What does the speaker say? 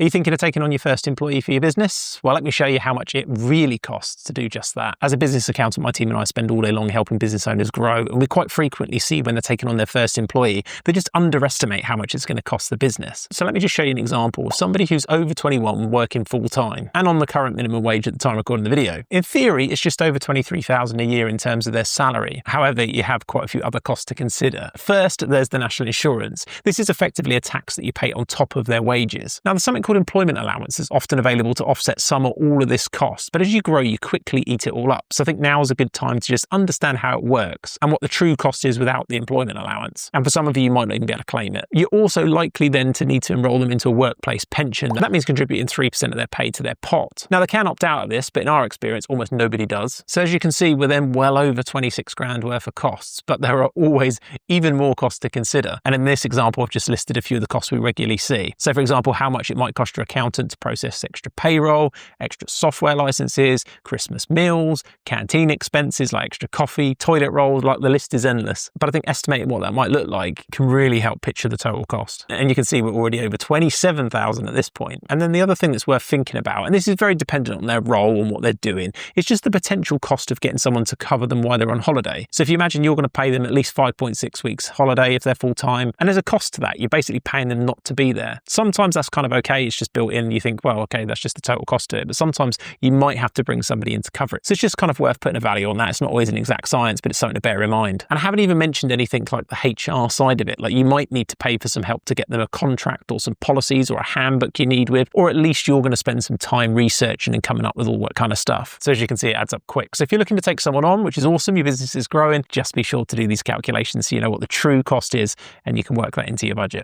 Are you thinking of taking on your first employee for your business? Well, let me show you how much it really costs to do just that. As a business accountant, my team and I spend all day long helping business owners grow, and we quite frequently see when they're taking on their first employee, they just underestimate how much it's going to cost the business. So let me just show you an example of somebody who's over 21 working full-time and on the current minimum wage at the time of recording the video. In theory, it's just over $23,000 a year in terms of their salary. However, you have quite a few other costs to consider. First, there's the national insurance. This is effectively a tax that you pay on top of their wages. Now, there's something called employment allowance that's often available to offset some or all of this cost, but as you grow, you quickly eat it all up. So I think now is a good time to just understand how it works and what the true cost is without the employment allowance. And for some of you might not even be able to claim it. You're also likely then to need to enroll them into a workplace pension. And that means contributing 3% of their pay to their pot. Now, they can opt out of this, but in our experience, almost nobody does. So as you can see, we're then well over 26 grand worth of costs, but there are always even more costs to consider. And in this example, I've just listed a few of the costs we regularly see. So for example, how much it might cost your accountant to process extra payroll, extra software licenses, Christmas meals, canteen expenses like extra coffee, toilet rolls, like the list is endless. But I think estimating what that might look like can really help picture the total cost. And you can see we're already over 27,000 at this point. And then the other thing that's worth thinking about, and this is very dependent on their role and what they're doing, is just the potential cost of getting someone to cover them while they're on holiday. So if you imagine you're going to pay them at least 5.6 weeks holiday if they're full time, and there's a cost to that, you're basically paying them not to be there. Sometimes that's kind of okay, it's just built in, you think, well, okay, that's just the total cost to it. But sometimes you might have to bring somebody in to cover it. So it's just kind of worth putting a value on that. It's not always an exact science, but it's something to bear in mind. And I haven't even mentioned anything like the HR side of it. Like you might need to pay for some help to get them a contract or some policies or a handbook you need with, or at least you're going to spend some time researching and coming up with all that kind of stuff. So as you can see, it adds up quick. So if you're looking to take someone on, which is awesome, your business is growing, just be sure to do these calculations so you know what the true cost is and you can work that into your budget.